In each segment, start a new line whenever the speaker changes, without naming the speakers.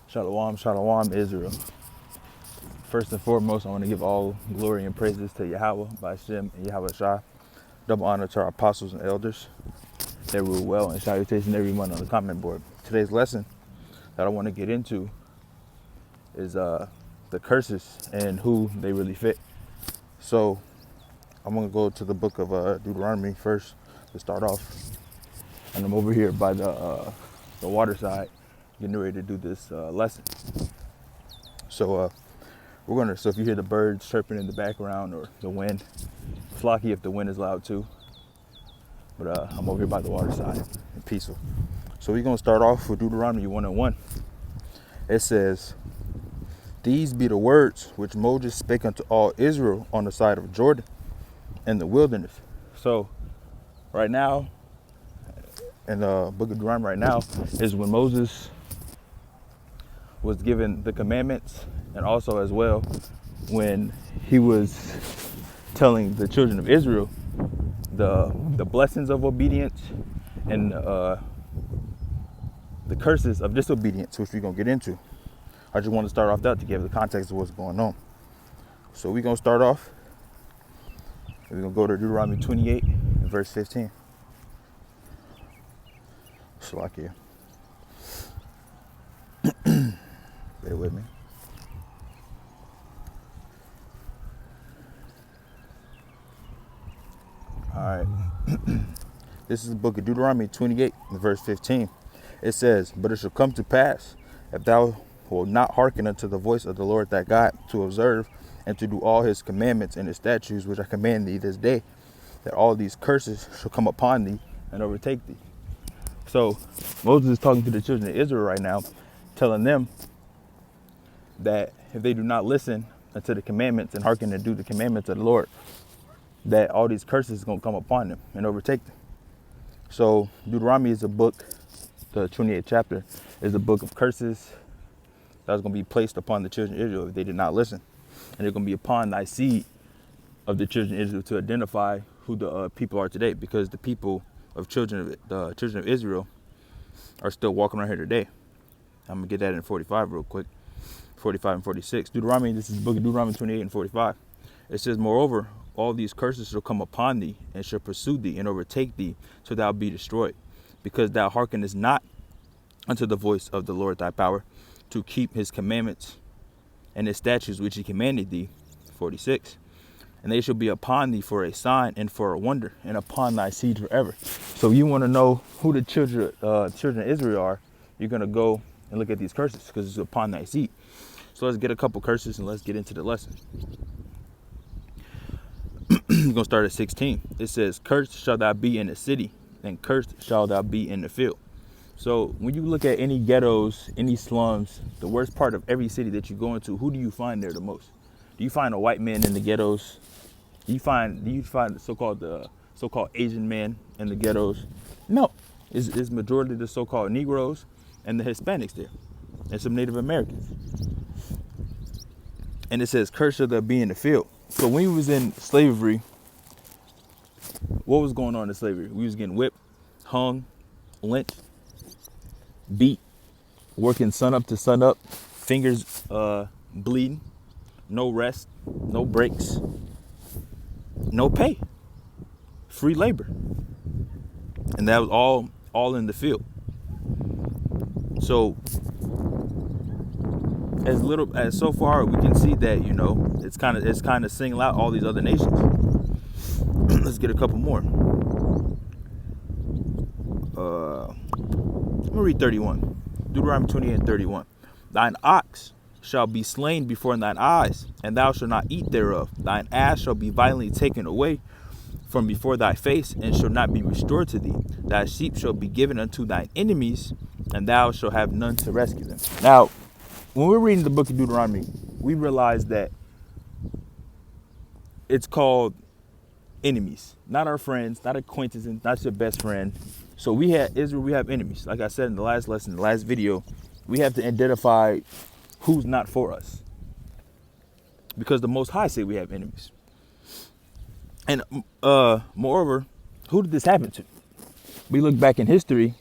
Shalom, shalom, Israel. First and foremost, I want to give all glory and praises to Yahweh, by Shem and Yahweh Shah. Double honor to our apostles and elders. They rule well, and salutation to everyone on the comment board. Today's lesson that I want to get into is the curses and who they really fit. So I'm going to go to the book of Deuteronomy first to start off. And I'm over here by the water side, getting ready to do this lesson. So so if you hear the birds chirping in the background or the wind, flocky if the wind is loud too. But I'm over here by the water side and peaceful. So we're gonna start off with Deuteronomy 1:1. It says, "These be the words which Moses spake unto all Israel on the side of Jordan in the wilderness." So right now, in the book of Deuteronomy right now, is when Moses was given the commandments, and also as well when he was telling the children of Israel the blessings of obedience and the curses of disobedience, which we're going to get into. I just want to start off that to give the context of what's going on. So we're going to start off, we're going to go to Deuteronomy 28 and verse 15. Slakia. Bear with me. All right. This is the book of Deuteronomy 28, verse 15. It says, "But it shall come to pass, if thou wilt not hearken unto the voice of the Lord thy God, to observe and to do all his commandments and his statutes, which I command thee this day, that all these curses shall come upon thee and overtake thee." So Moses is talking to the children of Israel right now, telling them that if they do not listen unto the commandments and hearken and do the commandments of the Lord, that all these curses are going to come upon them and overtake them. So Deuteronomy is a book, the 28th chapter is a book of curses that was going to be placed upon the children of Israel if they did not listen. And they're going to be upon thy seed of the children of Israel to identify who the people are today, because the people of the children of Israel are still walking around here today. I'm going to get that in 45 real quick. 45 and 46. Deuteronomy, this is the book of Deuteronomy 28 and 45. It says, "Moreover, all these curses shall come upon thee, and shall pursue thee, and overtake thee, so thou be destroyed, because thou hearkenest not unto the voice of the Lord thy power, to keep his commandments and his statutes which he commanded thee." 46. "And they shall be upon thee for a sign and for a wonder, and upon thy seed forever." So you want to know who the children of Israel are, you're going to go and look at these curses, because it's upon thy seed. So let's get a couple curses and let's get into the lesson. We're going to start at 16. It says, "Cursed shall thou be in the city, and cursed shall thou be in the field." So when you look at any ghettos, any slums, the worst part of every city that you go into, who do you find there the most? Do you find a white man in the ghettos? Do you find the so-called Asian man in the ghettos? No. It's majority of the so-called Negroes and the Hispanics there, and some Native Americans. And it says, "Cursed shall thou be in the field." So when we was in slavery, what was going on in slavery? We was getting whipped, hung, lynched, beat, working sun up to sun up, fingers bleeding, no rest, no breaks, no pay, free labor. And that was all in the field. So as so far we can see that, it's kind of singling out all these other nations. Let's get a couple more. I'm gonna read 31. Deuteronomy 28 and 31. "Thine ox shall be slain before thine eyes, and thou shalt not eat thereof. Thine ass shall be violently taken away from before thy face, and shall not be restored to thee. Thy sheep shall be given unto thine enemies, and thou shalt have none to rescue them." Now, when we're reading the book of Deuteronomy, we realize that it's called enemies, not our friends, not acquaintances, not your best friend. So we have Israel, we have enemies. Like I said in the last lesson, the last video, we have to identify who's not for us, because the Most High say we have enemies. And moreover, who did this happen to? We look back in history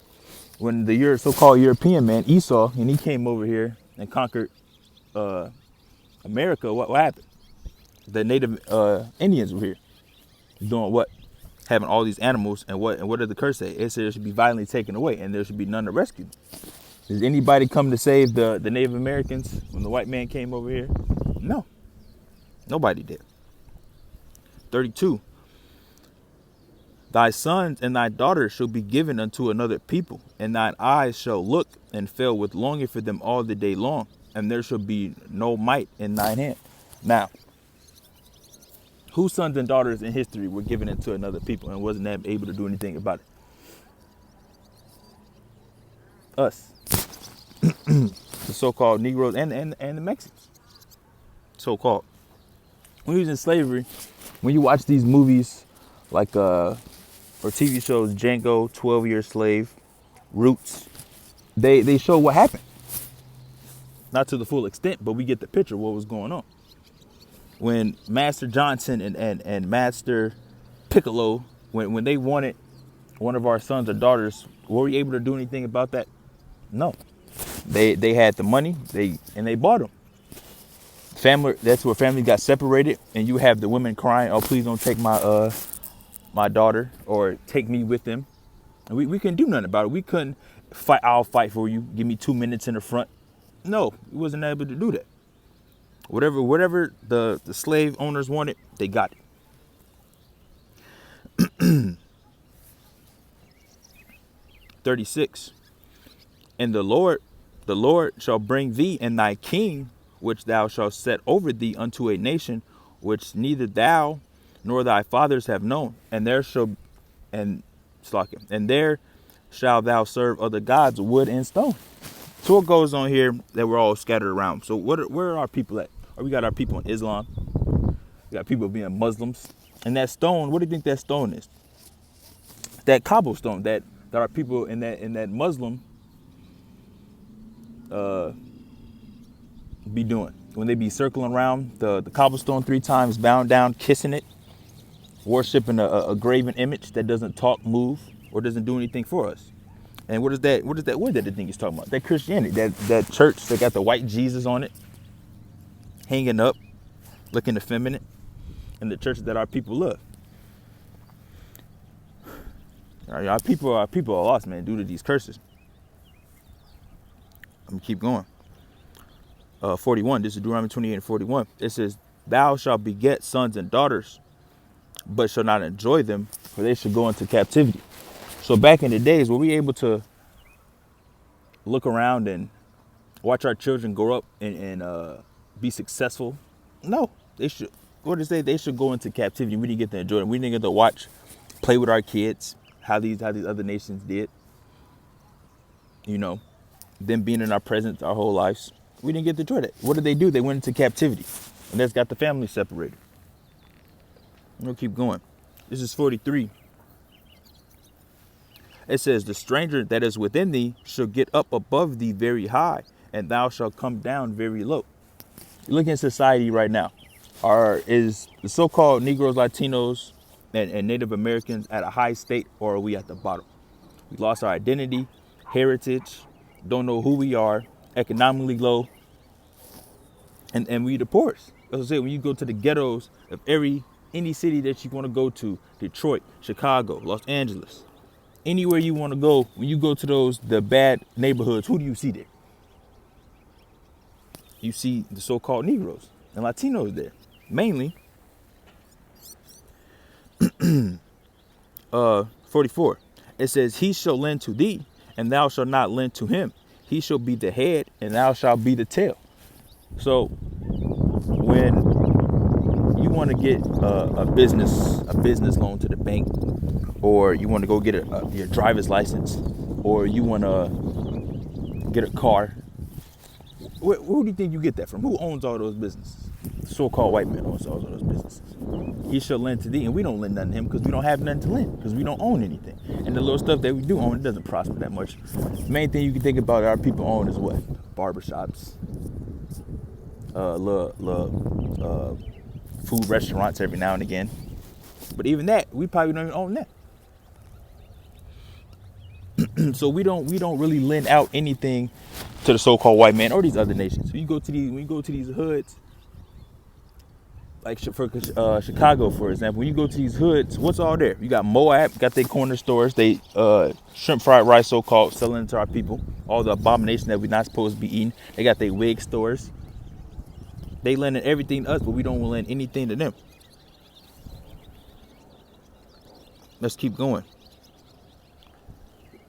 when the so-called European man, Esau, and he came over here and conquered America, what happened? The native Indians were here doing what? Having all these animals, and what did the curse say? It said it should be violently taken away, and there should be none to rescue them. Did anybody come to save the Native Americans when the white man came over here? No, nobody did. 32. Thy sons and thy daughters shall be given unto another people, and thine eyes shall look and fail with longing for them all the day long, and there shall be no might in thine hand. Now, whose sons and daughters in history were given into another people and wasn't able to do anything about it? Us. The so-called Negroes and the Mexicans. So-called. When we was in slavery, when you watch these movies like or TV shows, Django, 12-Year Slave, Roots, they show what happened. Not to the full extent, but we get the picture of what was going on. When Master Johnson and Master Piccolo, when they wanted one of our sons or daughters, were we able to do anything about that? No. They had the money, they bought them. Family, that's where family got separated, and you have the women crying, "Oh, please don't take my daughter, or take me with them." And we couldn't do nothing about it. We couldn't fight. I'll fight for you. Give me 2 minutes in the front. No, we wasn't able to do that. Whatever the slave owners wanted, they got it. 36. And the Lord shall bring thee and thy king, which thou shalt set over thee, unto a nation which neither thou nor thy fathers have known, and there shall thou serve other gods, wood and stone. So what goes on here that we're all scattered around? So where are our people at? We got our people in Islam. We got people being Muslims. And that stone, what do you think that stone is? That cobblestone that our people in that Muslim be doing. When they be circling around the cobblestone 3 times, bowing down, kissing it, worshiping a graven image that doesn't talk, move, or doesn't do anything for us. And what is that word that the thing is talking about? That Christianity, that church that got the white Jesus on it, hanging up, looking effeminate, and the church that our people love. Our people are lost, man, due to these curses. I'm gonna keep going. 41. This is Deuteronomy 28 and 41. It says, "Thou shalt beget sons and daughters, but shall not enjoy them, for they shall go into captivity." So back in the days, were we able to look around and watch our children grow up and be successful? No, they should. What did they say? They should go into captivity. We didn't get to enjoy them. We didn't get to watch, play with our kids, how these other nations did. You know, them being in our presence our whole lives. We didn't get to enjoy that. What did they do? They went into captivity, and that's got the family separated. We'll keep going. This is 43. It says, "The stranger that is within thee shall get up above thee very high, and thou shalt come down very low." You look in society right now. Is the so-called Negroes, Latinos, and Native Americans at a high state, or are we at the bottom? We lost our identity, heritage, don't know who we are, economically low, and we the poorest. As I say, when you go to the ghettos of any city that you want to go to, Detroit, Chicago, Los Angeles, anywhere you want to go, when you go to the bad neighborhoods, who do you see there? You see the so-called Negroes and Latinos there, mainly. 44. It says, "He shall lend to thee, and thou shalt not lend to him. He shall be the head, and thou shalt be the tail." So when you want to get a business loan to the bank, or you want to go get your driver's license, or you want to get a car, who do you think you get that from? Who owns all those businesses? So-called white men owns all those businesses. He shall lend to thee, and we don't lend nothing to him because we don't have nothing to lend, because we don't own anything. And the little stuff that we do own, it doesn't prosper that much. The main thing you can think about our people own is what? Barbershops, food restaurants every now and again. But even that, we probably don't even own that. So we don't really lend out anything to the so-called white man or these other nations. When you go to these hoods, like for Chicago, for example, when you go to these hoods, what's all there? You got Moab, got their corner stores, they shrimp fried rice, so-called, selling it to our people. All the abomination that we're not supposed to be eating. They got their wig stores. They lending everything to us, but we don't lend anything to them. Let's keep going.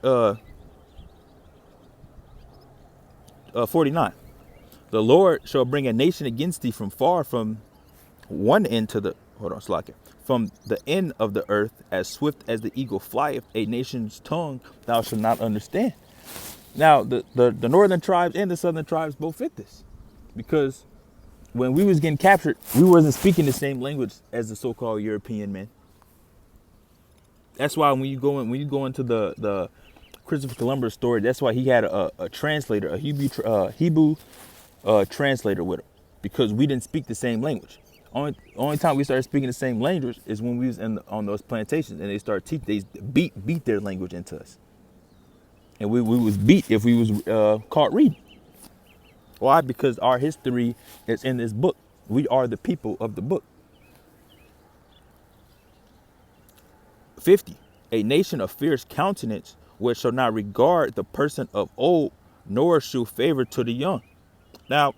49. The Lord shall bring a nation against thee from far, from one end to the from the end of the earth, as swift as the eagle flieth. A nation's tongue thou shalt not understand. Now the northern tribes and the southern tribes both fit this, because when we was getting captured, we wasn't speaking the same language as the so-called European men. That's why when you go into the Christopher Columbus story, that's why he had a translator, a Hebrew translator with him, because we didn't speak the same language. Only time we started speaking the same language is when we was on those plantations, and they started teaching. They beat their language into us, and we was beat if we was caught reading. Why? Because our history is in this book. We are the people of the book. 50. A nation of fierce countenance, which shall not regard the person of old, nor shew favor to the young. Now,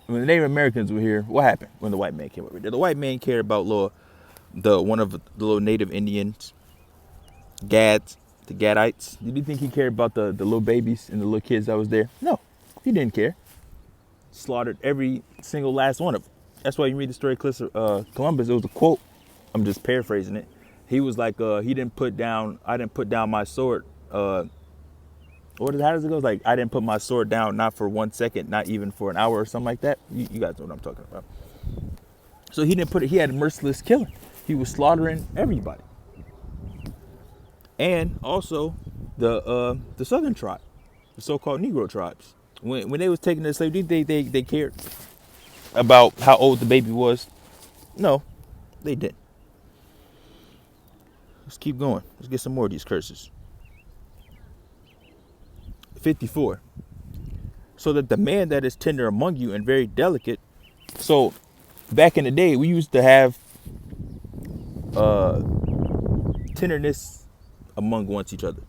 when the Native Americans were here, what happened when the white man came over? Did the white man care about one of the little Native Indians, Gads, the Gadites? Did you think he cared about the little babies and the little kids that was there? No, he didn't care. Slaughtered every single last one of them. That's why you read the story of Columbus. It was a quote. I'm just paraphrasing it. He was like, I didn't put down my sword. How does it go? It's like, I didn't put my sword down, not for 1 second, not even for an hour or something like that. You guys know what I'm talking about. So he had merciless killing. He was slaughtering everybody. And also the southern tribe, the so-called Negro tribes. When they was taking the slaves, they cared about how old the baby was? No, they didn't. Let's keep going. Let's get some more of these curses. 54. So that the man that is tender among you and very delicate. So back in the day, we used to have tenderness among each other.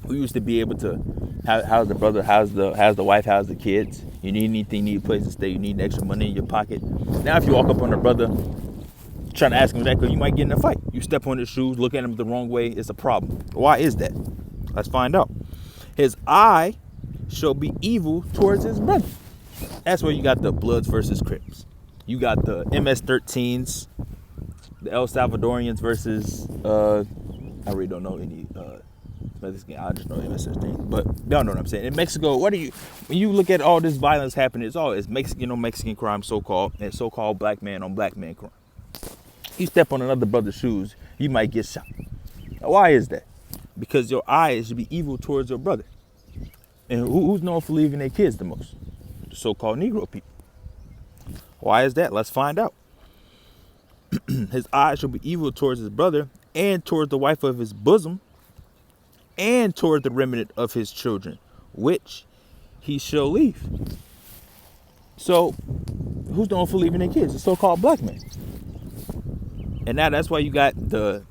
We used to be able to, how's the brother, how's the wife, how's the kids? You need anything, you need a place to stay, you need extra money in your pocket. Now if you walk up on a brother trying to ask him that, because you might get in a fight. You step on his shoes, look at him the wrong way, it's a problem. Why is that? Let's find out. His eye shall be evil towards his brother. That's where you got the Bloods versus Crips. You got the MS-13s, the El Salvadorians versus, I really don't know any I just know MS-13, but y'all know what I'm saying. In Mexico, when you look at all this violence happening, it's Mexican crime, so-called, and so-called black man on black man crime. You step on another brother's shoes, you might get shot. Now, why is that? Because your eyes should be evil towards your brother. And who's known for leaving their kids the most? The so-called Negro people. Why is that? Let's find out. His eyes shall be evil towards his brother, and towards the wife of his bosom, and toward the remnant of his children, which he shall leave. So, who's known for leaving their kids? The so-called black man. And now that's why you got the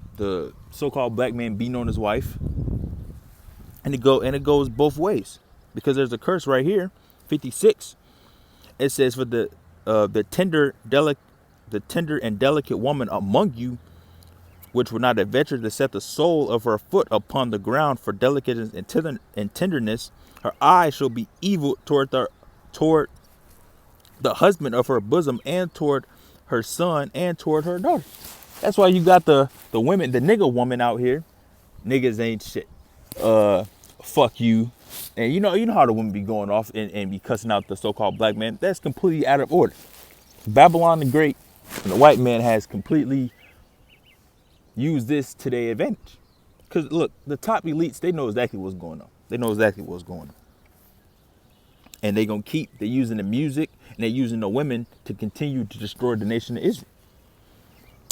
so-called black man beating on his wife. And it goes both ways. Because there's a curse right here, 56. It says, for the tender and delicate woman among you, which would not venture to set the sole of her foot upon the ground for delicateness and tenderness, her eye shall be evil toward the husband of her bosom, and toward her son, and toward her daughter. That's why you got the women, the nigga woman out here. Niggas ain't shit. Fuck you. And you know how the women be going off and be cussing out the so-called black man. That's completely out of order. Babylon the Great and the white man has completely used this to their advantage. Because look, the top elites, they know exactly what's going on. They know exactly what's going on. And they're using the music and they're using the women to continue to destroy the nation of Israel.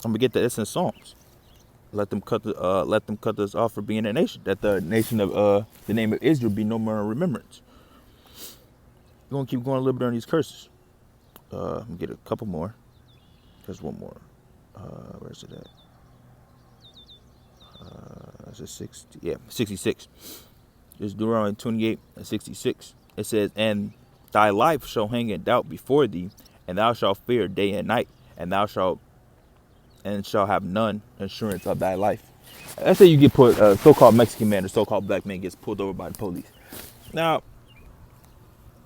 I'm going to get that. It's in Psalms. Let them cut us off for being a nation. That the nation of the name of Israel be no more in remembrance. We're gonna keep going a little bit on these curses. Let me get a couple more. There's one more. Where's it at? Is it 60? Yeah, 66. It's Deuteronomy 28 and 66. It says, "And thy life shall hang in doubt before thee, and thou shalt fear day and night, and thou shalt have none assurance of thy life." Let's say you get put, so-called Mexican man or so-called black man gets pulled over by the police. Now,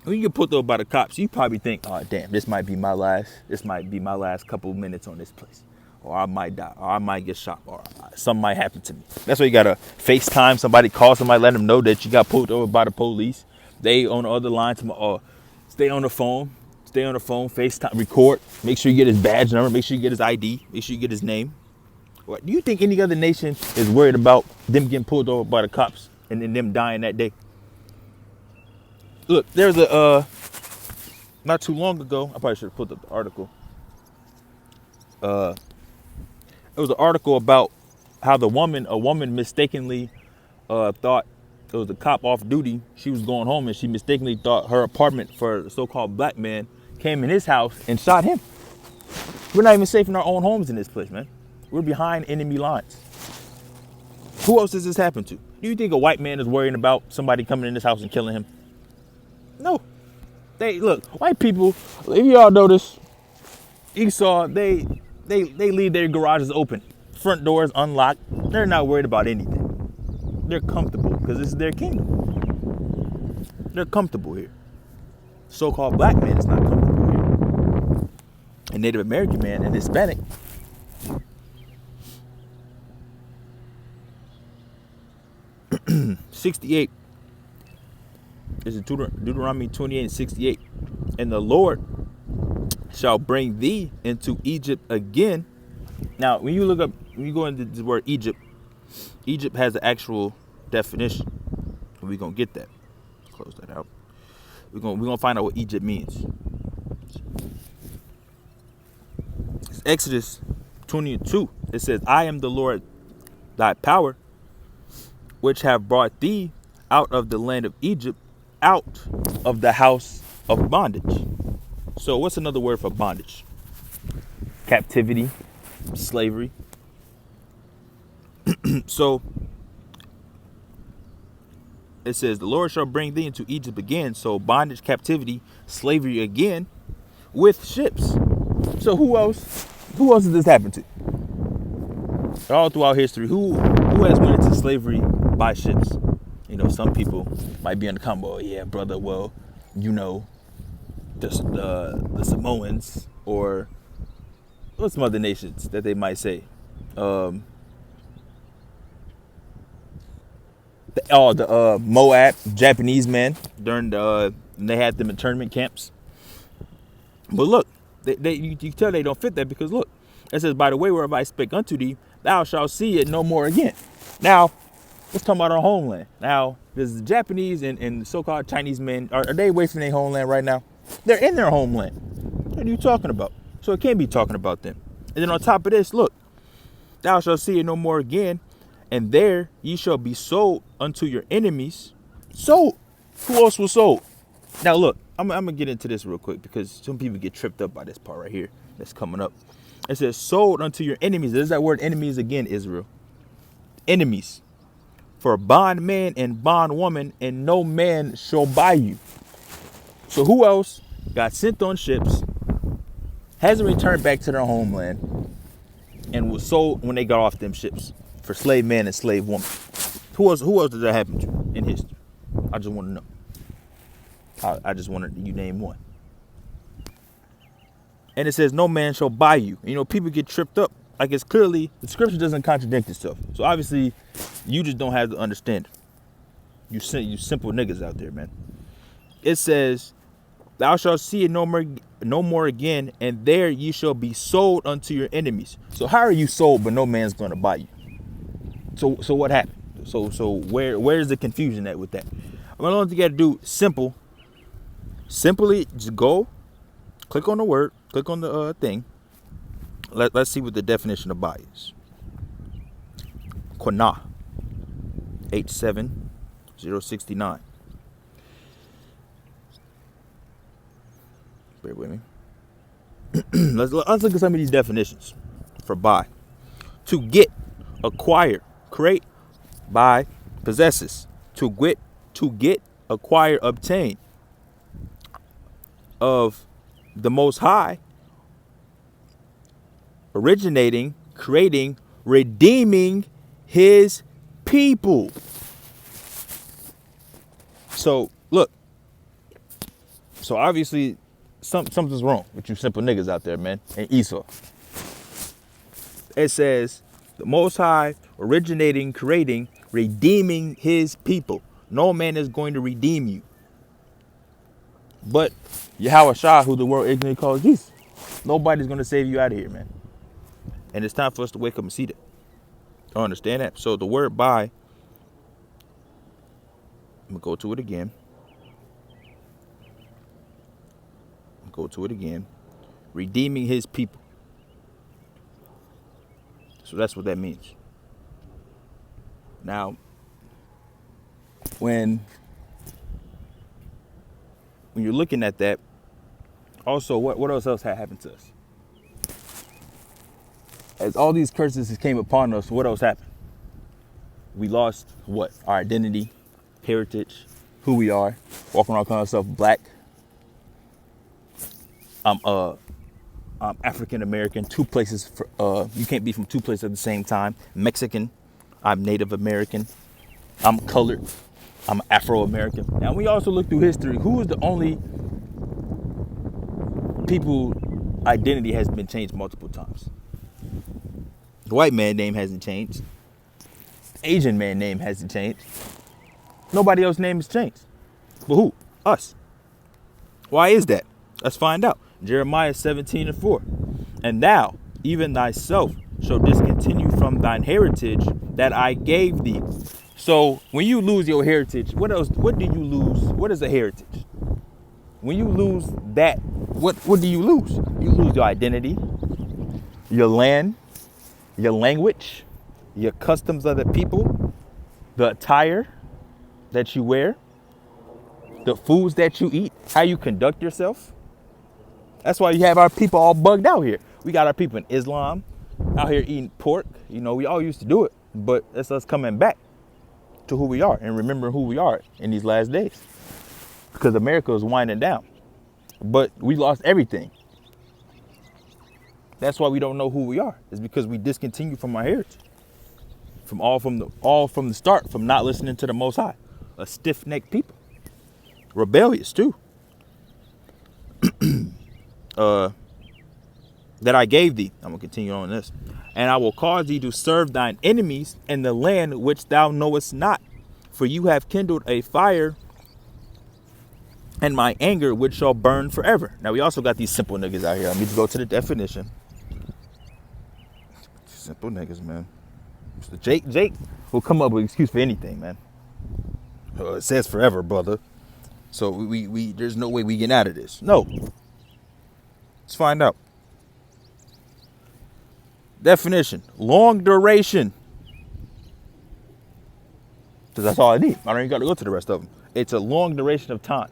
when you get pulled over by the cops, you probably think, "Oh, damn, this might be my last couple of minutes on this place, or I might die, or I might get shot, or something might happen to me." That's why you gotta FaceTime somebody, call somebody, let them know that you got pulled over by the police. They on the other line, or stay on the phone, FaceTime, record, make sure you get his badge number, make sure you get his ID, make sure you get his name. What do you think any other nation is worried about them getting pulled over by the cops and then them dying that day? Look, there's a not too long ago, I probably should have put up the article. It was an article about how a woman mistakenly thought it was a cop off duty. She was going home and she mistakenly thought her apartment for a so-called black man came in his house and shot him. We're not even safe in our own homes in this place, man. We're behind enemy lines. Who else does this happen to? Do you think a white man is worrying about somebody coming in this house and killing him? No. Look, white people, if y'all notice, Esau, they leave their garages open, front doors unlocked. They're not worried about anything. They're comfortable because this is their kingdom. They're comfortable here. So-called black man is not comfortable here. A Native American man and Hispanic. "68 is Deuteronomy 28 and 68. "And the Lord shall bring thee into Egypt again." Now, when you go into the word Egypt, Egypt has an actual definition. We're gonna get that. Close that out. We're gonna find out what Egypt means. It's Exodus 22. It says, "I am the Lord thy power, which have brought thee out of the land of Egypt, out of the house of bondage." So what's another word for bondage? Captivity, slavery. So it says, "The Lord shall bring thee into Egypt again." So bondage, captivity, slavery again with ships. So who else does this happen to? All throughout history, who has went into slavery by ships? You know, some people might be in the combo, "Yeah, brother, well, you know, the Samoans," or what's some other nations that they might say? The Moab, Japanese men during they had them in internment camps. But look, you can tell they don't fit that because look, it says, "By the way wherever I spake unto thee, thou shalt see it no more again." Now, let's talk about our homeland. Now, there's the Japanese and so-called Chinese men. Are they away from their homeland right now? They're in their homeland. What are you talking about? So it can't be talking about them. And then on top of this, look, "Thou shalt see it no more again, and there ye shall be sold unto your enemies." Sold. Who else was sold? Now look, I'm gonna get into this real quick because some people get tripped up by this part right here that's coming up. It says, "Sold unto your enemies." There's that word enemies again, Israel. Enemies. "For bondman and bondwoman, and no man shall buy you." So who else got sent on ships, hasn't returned back to their homeland, and was sold when they got off them ships for slave man and slave woman? Who else did that happen to in history? I just want to know. I just wanted you name one. And it says, "No man shall buy you." You know, people get tripped up. Like, it's clearly, the scripture doesn't contradict itself. So obviously, you just don't have the understanding. You simple niggas out there, man. It says, "Thou shalt see it no more again, and there ye shall be sold unto your enemies." So how are you sold, but no man's going to buy you? So what happened? So where's the confusion at with that? Well, all you got to do, simply just go, click on the word, click on the thing. Let's see what the definition of buy is. Quanah, H7069. Bear with me. Let's look at some of these definitions for buy. To get, acquire, create, buy, possesses. To get, acquire, obtain. Of the Most High, originating, creating, redeeming his people. So look, so obviously something's wrong with you simple niggas out there, man, and Esau. It says the Most High, originating, creating, redeeming his people. No man is going to redeem you but Yahweh Shah, who the world ignorantly calls Jesus. Nobody's going to save you out of here, man. And it's time for us to wake up and see that. I understand that. So the word buy, I'm going to go to it again. Redeeming his people. So that's what that means. Now, when you're looking at that, also, what else had happened to us? As all these curses came upon us, what else happened? We lost what? Our identity, heritage, who we are, walking around calling ourselves black. I'm African American, two places. You can't be from two places at the same time. Mexican, I'm Native American. I'm colored. I'm Afro-American. Now, we also look through history. Who is the only people identity has been changed multiple times? The white man name hasn't changed. The Asian man name hasn't changed. Nobody else's name has changed. But who? Us. Why is that? Let's find out. Jeremiah 17:4. And thou, even thyself, shall discontinue from thine heritage that I gave thee. So when you lose your heritage, what else? What do you lose? What is a heritage? When you lose that, what do you lose? You lose your identity, your land, your language, your customs of the people, the attire that you wear, the foods that you eat, how you conduct yourself. That's why you have our people all bugged out here. We got our people in Islam out here eating pork. You know, we all used to do it, but it's us coming back to who we are and remember who we are in these last days, because America is winding down, but we lost everything. That's why we don't know who we are. It's because we discontinued from our heritage, from the start, from not listening to the Most High. A stiff-necked people, rebellious too. That I gave thee. I'm gonna continue on this. And I will cause thee to serve thine enemies in the land which thou knowest not. For you have kindled a fire and my anger which shall burn forever. Now we also got these simple niggas out here. I need to go to the definition. Simple niggas, man. Mr. Jake will come up with an excuse for anything, man. It says forever, brother. So we there's no way we get out of this. No. Let's find out. Definition: long duration. Because that's all I need. I don't even got to go to the rest of them. It's a long duration of time.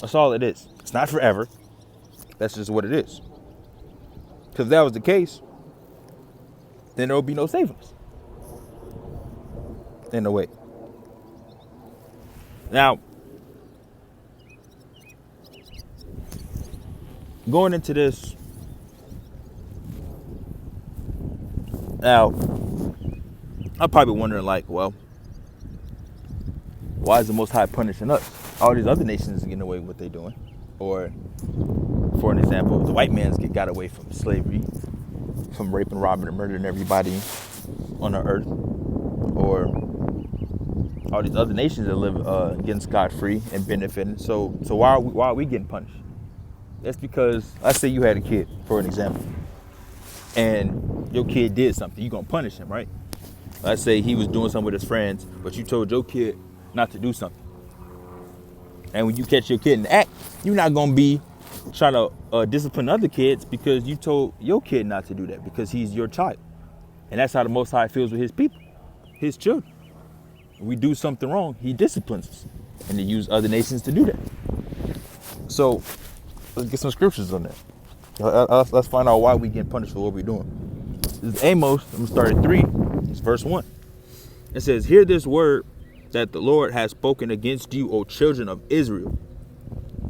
That's all it is. It's not forever. That's just what it is. Because if that was the case, then there would be no saving us. In a way. Now, going into this, now, I'm probably wondering, like, well, why is the Most High punishing us? All these other nations are getting away with what they're doing. Or, for an example, the white man's got away from slavery, from raping, robbing, and murdering everybody on the earth. Or all these other nations that live getting scot-free and benefiting. So why are we getting punished? That's because, let's say you had a kid, for an example, and your kid did something. You're going to punish him, right? Let's say he was doing something with his friends, but you told your kid not to do something. And when you catch your kid in the act, you're not going to be trying to discipline other kids because you told your kid not to do that, because he's your child. And that's how the Most High feels with his people. his children. When we do something wrong, he disciplines us. And he used other nations to do that. So let's get some scriptures on that. Let's find out why we get punished for what we're doing. This is Amos. I'm going to start at 3. It's verse 1. It says, hear this word that the Lord has spoken against you, O children of Israel,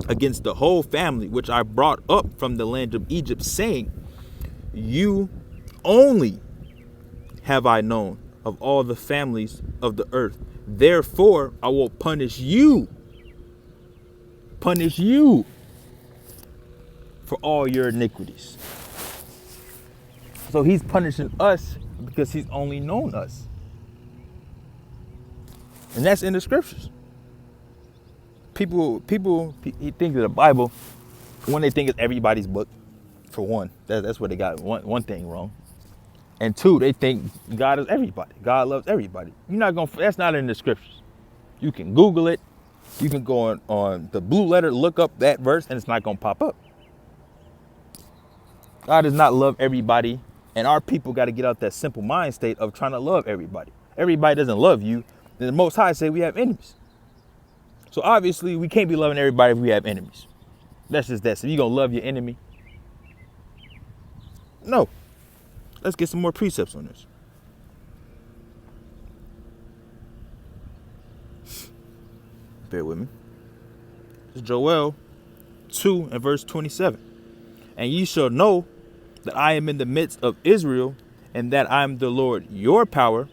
against the whole family which I brought up from the land of Egypt, saying, you only have I known of all the families of the earth. Therefore, I will punish you for all your iniquities. So he's punishing us because he's only known us. And that's in the scriptures. People think of the Bible, when they think it's everybody's book, for one. That's where they got one thing wrong. And two, they think God is everybody. God loves everybody. That's not in the scriptures. You can Google it. You can go on the blue letter, look up that verse, and it's not going to pop up. God does not love everybody. And our people got to get out that simple mind state of trying to love everybody. Everybody doesn't love you. Then the Most High say we have enemies. So obviously we can't be loving everybody if we have enemies. That's just that. So you going to love your enemy? No. Let's get some more precepts on this. Bear with me. It's Joel 2 and verse 27. And ye shall know that I am in the midst of Israel, and that I am the Lord your power,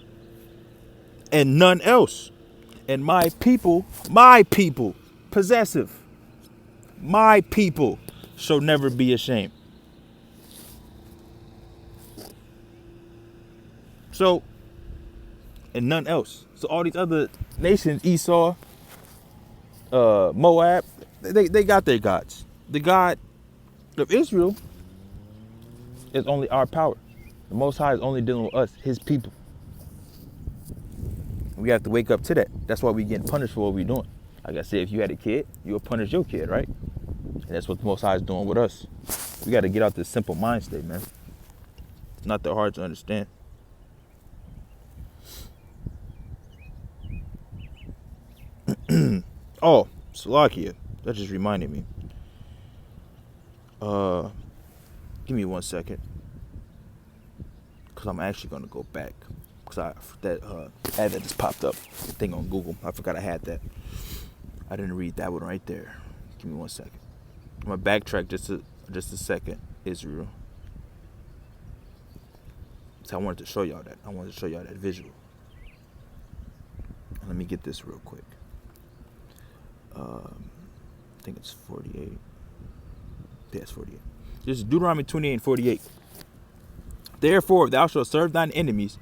and none else. And my people, possessive, my people shall never be ashamed. So, and none else. So all these other nations, Esau, Moab, they got their gods. The God of Israel is only our power. The Most High is only dealing with us, his people. We have to wake up to that. That's why we getting punished for what we're doing. Like I said, if you had a kid, you would punish your kid, right? And that's what the Most High is doing with us. We got to get out this simple mind state, man. It's not that hard to understand. Oh, Salakia. That just reminded me. Give me 1 second. Because I'm actually going to go back. Because that ad that just popped up. The thing on Google. I forgot I had that. I didn't read that one right there. Give me 1 second. I'm going to backtrack just a second. Israel. So I wanted to show y'all that. I wanted to show y'all that visual. Let me get this real quick. I think it's 48. Yeah, it's 48. This is Deuteronomy 28 and 48. Therefore, thou shalt serve thine enemies,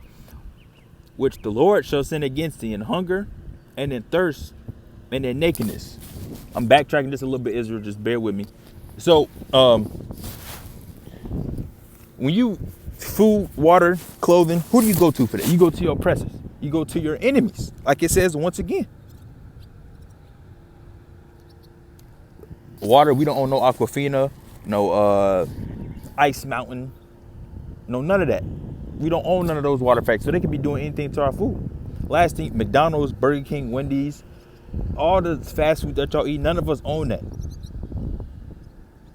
which the Lord shall send against thee in hunger and in thirst and in nakedness. I'm backtracking just a little bit, Israel. Just bear with me. So, when you food, water, clothing, who do you go to for that? You go to your oppressors. You go to your enemies. Like it says once again. Water, we don't own no Aquafina, no Ice Mountain, no none of that. We don't own none of those water factories, so they could be doing anything to our food. Last thing, McDonald's, Burger King, Wendy's, all the fast food that y'all eat, none of us own that.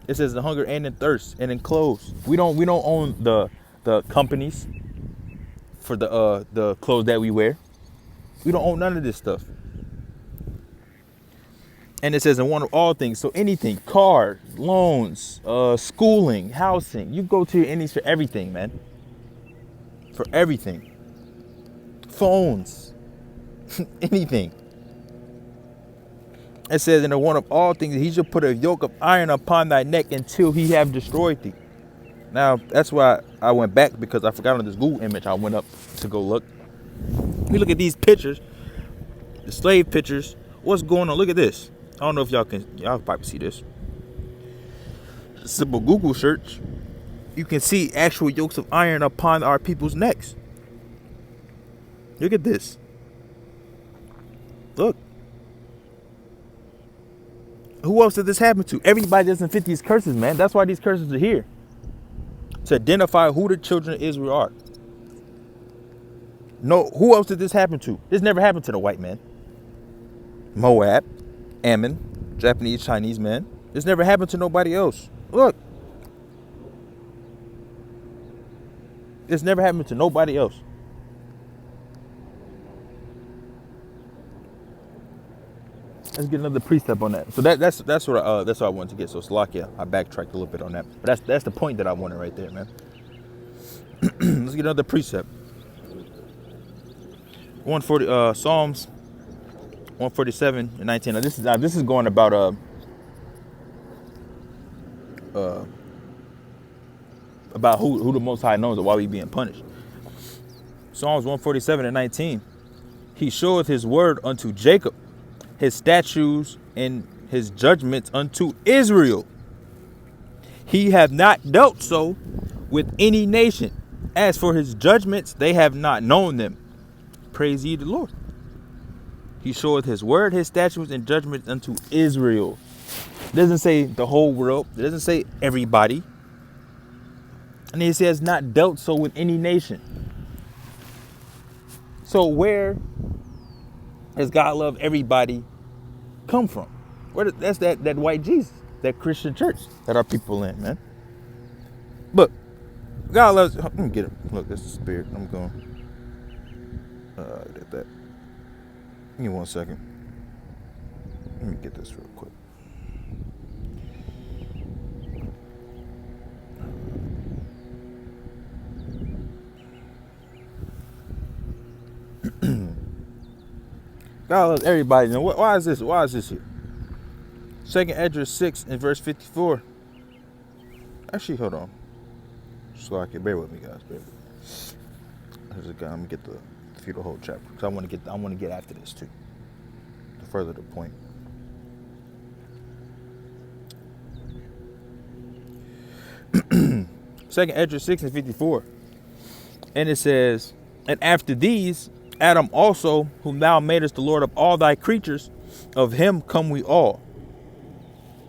It says in hunger and in thirst and in clothes. We don't own the companies for the clothes that we wear. We don't own none of this stuff. And it says in one of all things, so anything, car, loans, schooling, housing, you go to your enemies for everything, man. For everything. Phones, anything. It says in the one of all things, he shall put a yoke of iron upon thy neck until he have destroyed thee. Now, that's why I went back, because I forgot on this Google image, I went up to go look. We look at these pictures, the slave pictures. What's going on? Look at this. I don't know if y'all can probably see this. Simple Google search. You can see actual yokes of iron upon our people's necks. Look at this. Look. Who else did this happen to? Everybody doesn't fit these curses, man. That's why these curses are here. To identify who the children of Israel are. No, who else did this happen to? This never happened to the white man. Moab, Ammon, Japanese, Chinese men. This never happened to nobody else. Look. This never happened to nobody else. Let's get another precept on that. So that's what I wanted to get. So Salakia, I backtracked a little bit on that. But that's the point that I wanted right there, man. Let's get another precept. 140 Psalms 147 and 19. Now this is going about who the Most High knows or why we being punished. Psalms 147 and 19. He showeth his word unto Jacob, his statutes and his judgments unto Israel. He hath not dealt so with any nation. As for his judgments, they have not known them. Praise ye the Lord. He showeth his word, his statutes and judgments unto Israel. It doesn't say the whole world. It doesn't say everybody. And he says not dealt so with any nation. So where does God love everybody come from? That's that white Jesus, that Christian church that our people in, man. But God loves. Let me get it. Look, that's the spirit. I'm going. Get that. Give me 1 second. Let me get this real quick. God loves everybody. Now, why is this? Why is this here? 2nd Esdras 6 and verse 54. Actually, hold on. Slack, bear with me, guys. Bear with me. I'm gonna get the whole chapter because I want to get after this too. To further the point. Second Esdras 6 and 54, and it says, "And after these, Adam also, whom thou madest the Lord of all thy creatures, of him come we all."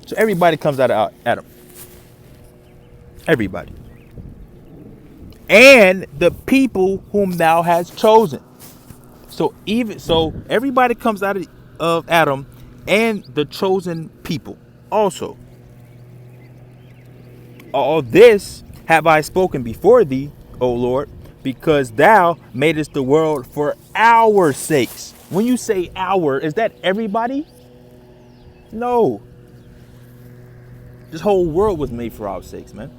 So everybody comes out of Adam. Everybody. And the people whom thou hast chosen. So everybody comes out of Adam and the chosen people also. All this have I spoken before thee, O Lord, because thou madest the world for our sakes. When you say our, is that everybody? No. This whole world was made for our sakes, man.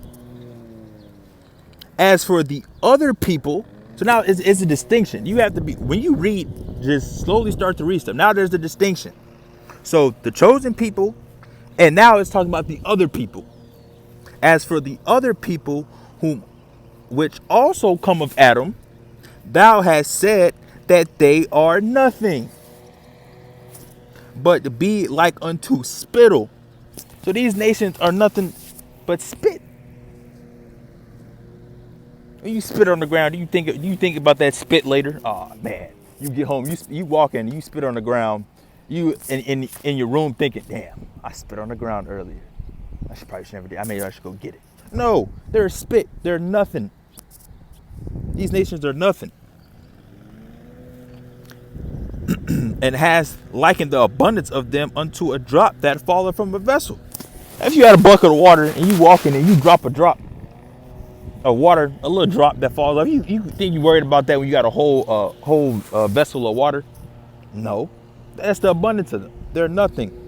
As for the other people, so now it's a distinction. You have to be, when you read, just slowly start to read stuff. Now there's a distinction. So the chosen people, and now it's talking about the other people. As for the other people which also come of Adam, thou hast said that they are nothing, but be like unto spittle. So these nations are nothing but spit. When you spit on the ground, do you think about that spit later? Oh man, you get home, you walk in, you spit on the ground, you in your room thinking, damn, I spit on the ground earlier. I should never do. I should go get it. No, they're spit. They're nothing. These nations are nothing. And has likened the abundance of them unto a drop that falleth from a vessel. If you had a bucket of water and you walk in and you drop a drop of water, a little drop that falls off, you think you worried about that when you got a whole vessel of water? No, that's the abundance of them. They're nothing.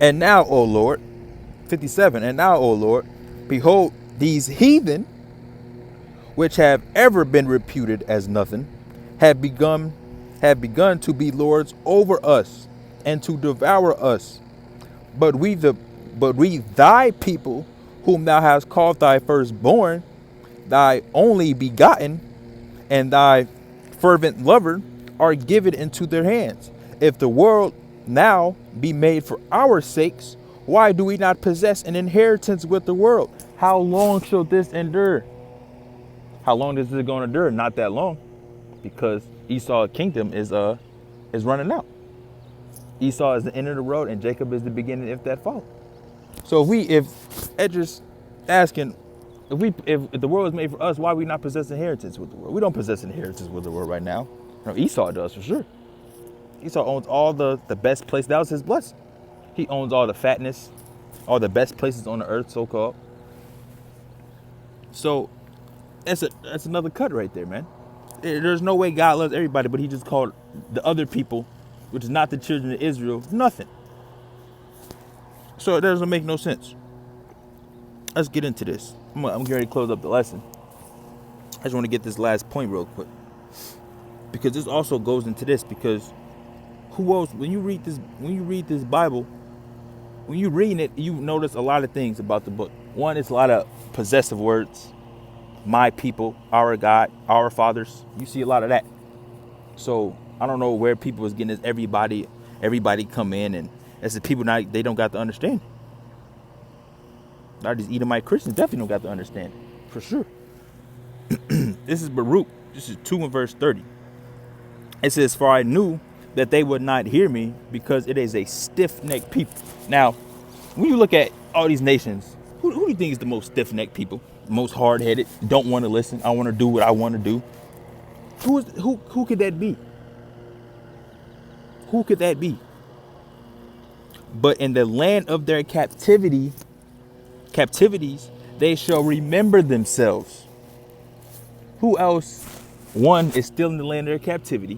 And now, O Lord, 57, and now, O Lord, behold, these heathen, which have ever been reputed as nothing, have begun to be lords over us and to devour us. But we thy people, whom thou hast called thy firstborn, thy only begotten, and thy fervent lover, are given into their hands. If the world now be made for our sakes, why do we not possess an inheritance with the world? How long shall this endure? How long is this going to endure? Not that long, because Esau's kingdom is running out. Esau is the end of the road, and Jacob is the beginning if that follows. So if Esdras asking, If the world was made for us, why are we not possessing inheritance with the world? We don't possess inheritance with the world right now. No, Esau does for sure. Esau owns all the best place. That was his blessing. He owns all the fatness, all the best places on the earth, so called. So that's another cut right there, man. There's no way God loves everybody, but he just called the other people, which is not the children of Israel, nothing. So it doesn't make no sense. Let's get into this. I'm getting ready to close up the lesson. I just want to get this last point real quick, because this also goes into this. Because who else? When you read this Bible, when you read it, you notice a lot of things about the book. One, it's a lot of possessive words. My people, our God, our fathers. You see a lot of that. So I don't know where people is getting this. Everybody come in, and as the people now, they don't got to understand. A lot of these Edomite Christians definitely don't got to understand it, for sure. This is Baruch. This is 2 and verse 30. It says, "For I knew that they would not hear me, because it is a stiff-necked people." Now, when you look at all these nations, who do you think is the most stiff-necked people? Most hard-headed, don't want to listen. I want to do what I want to do. Who could that be? Who could that be? But in the land of their captivities, they shall remember themselves. Who else, one, is still in the land of their captivity?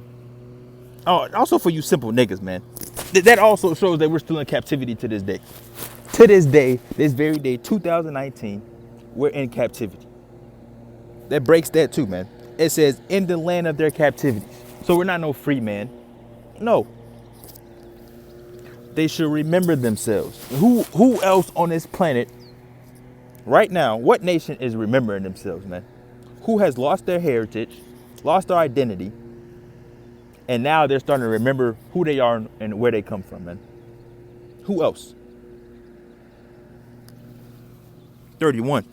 Oh, also for you simple niggas, man. That also shows that we're still in captivity to this day. To this day, this very day, 2019, we're in captivity. That breaks that too, man. It says, in the land of their captivity. So we're not no free man. No. They should remember themselves. Who else on this planet right now, what nation is remembering themselves, man? Who has lost their heritage, lost their identity, and now they're starting to remember who they are and where they come from, man? Who else? 31.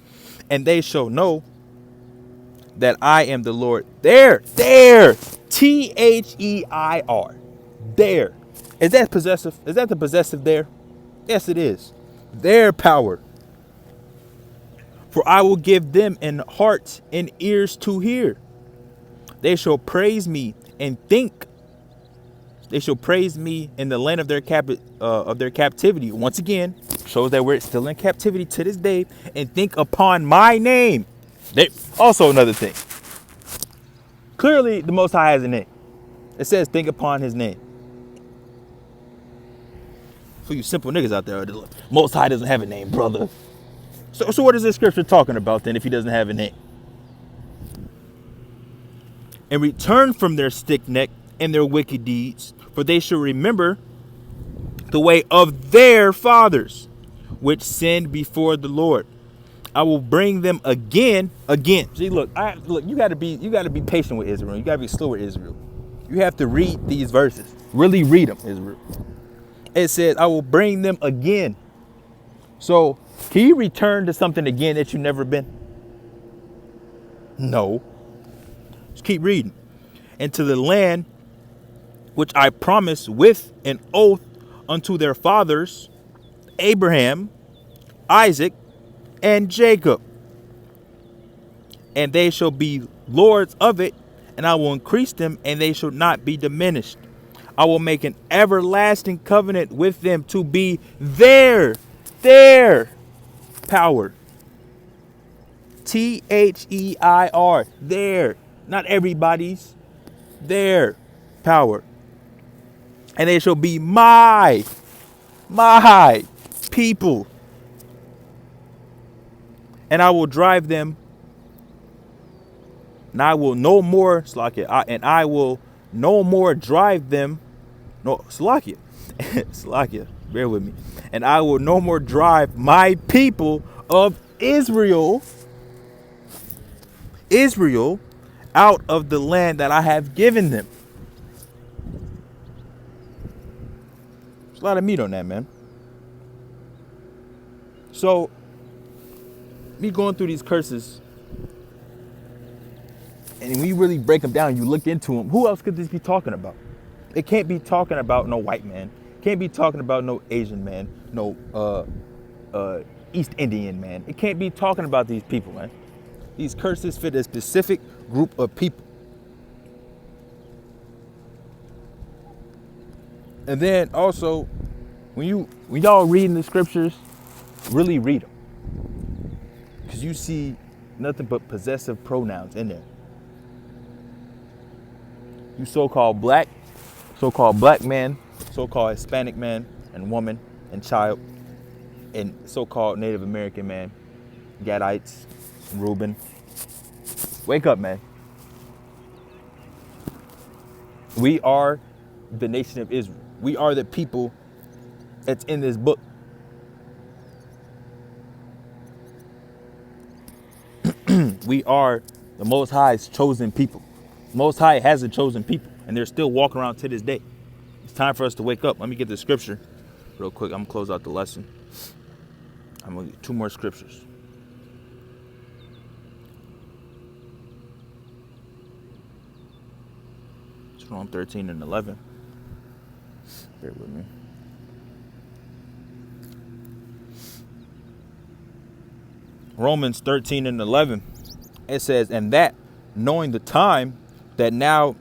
And they shall know that I am the Lord. There. Their. There. Is that possessive? Is that the possessive there? Yes, it is. Their power. For I will give them an heart and ears to hear. They shall praise me and think. They shall praise me in the land of their captivity. Once again, shows that we're still in captivity to this day, and think upon my name. Also another thing. Clearly, the Most High has a name. It says think upon his name. For you simple niggas out there, the Most High doesn't have a name, brother. So what is this scripture talking about then if he doesn't have a name? And return from their stiff neck and their wicked deeds, for they shall remember the way of their fathers, which sinned before the Lord. I will bring them again. See, look, you gotta be patient with Israel. You gotta be slow with Israel. You have to read these verses. Really read them, Israel. It says, I will bring them again. So, can you return to something again that you've never been? No. Just keep reading. And to the land which I promised with an oath unto their fathers, Abraham, Isaac, and Jacob. And they shall be lords of it, and I will increase them, and they shall not be diminished. I will make an everlasting covenant with them to be their power. Their, their, not everybody's, their power. And they shall be my people. And I will drive them. And I will no more, I will no more drive them. No, Salakia, bear with me. And I will no more drive my people of Israel out of the land that I have given them. There's a lot of meat on that, man. So, me going through these curses, and when you really break them down, you look into them, who else could this be talking about? It can't be talking about no white man. Can't be talking about no Asian man. No East Indian, man. It can't be talking about these people, man. These curses fit a specific group of people. And then also, when y'all reading the scriptures, really read them. Because you see nothing but possessive pronouns in there. You so-called black man, so-called Hispanic man and woman and child, and so-called Native American man, Gadites, Reuben. Wake up, man. We are the nation of Israel. We are the people that's in this book. We are the Most High's chosen people. Most High has a chosen people, and they're still walking around to this day. It's time for us to wake up. Let me get the scripture real quick. I'm going to close out the lesson. I'm going to get 2 more scriptures. Psalm 13 and 11. Bear with me. Romans 13 and 11. It says, and that knowing the time, that now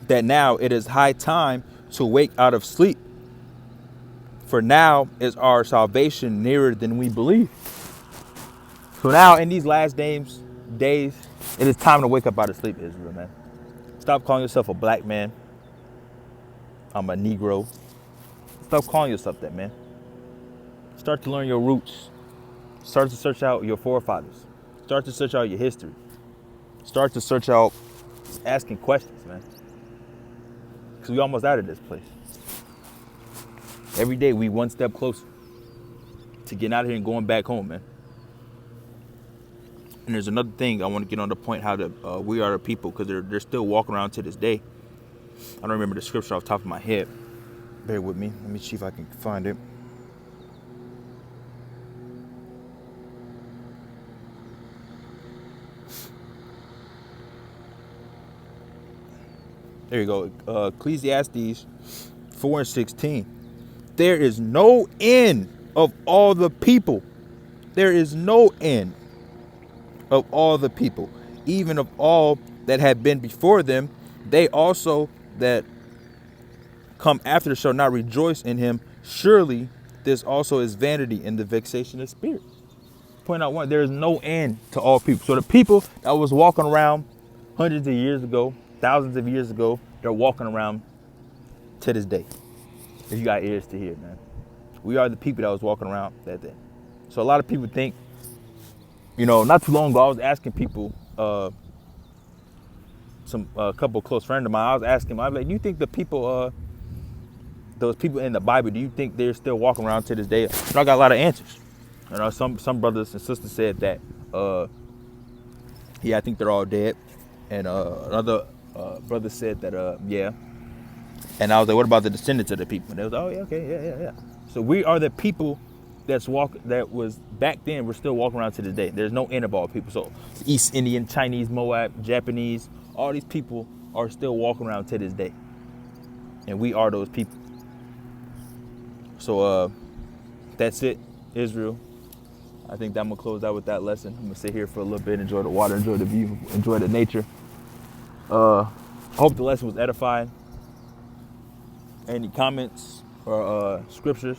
it is high time to wake out of sleep. For now is our salvation nearer than we believe. So now in these last days, it is time to wake up out of sleep, Israel, man. Stop calling yourself a black man. I'm a Negro. Stop calling yourself that, man. Start to learn your roots. Start to search out your forefathers. Start to search out your history. Start to search out asking questions, man. Because we almost out of this place. Every day we one step closer to getting out of here and going back home, man. And there's another thing I want to get on the point how we are the people, because they're still walking around to this day. I don't remember the scripture off the top of my head. Bear with me. Let me see if I can find it. There you go. Ecclesiastes 4:16. There is no end of all the people. There is no end of all the people, even of all that have been before them. They also that come after shall not rejoice in him. Surely this also is vanity and the vexation of spirit. Point out one, there is no end to all people. So the people that was walking around hundreds of years ago, thousands of years ago, they're walking around to this day. If you got ears to hear, man. We are the people that was walking around that day. So a lot of people think, not too long ago, I was asking people, a couple of close friends of mine, I was asking them, I was like, do you think the people, those people in the Bible, do you think they're still walking around to this day? And I got a lot of answers. Some brothers and sisters said that, yeah, I think they're all dead. And another brother said that, yeah. And I was like, what about the descendants of the people? And they was like, oh, yeah, okay, yeah. So we are the people that was back then, we're still walking around to this day. There's no end of all people. So East Indian, Chinese, Moab, Japanese, all these people are still walking around to this day. And we are those people. So that's it, Israel. I think that I'm going to close out with that lesson. I'm going to sit here for a little bit, enjoy the water, enjoy the view, enjoy the nature. I hope the lesson was edifying. Any comments or scriptures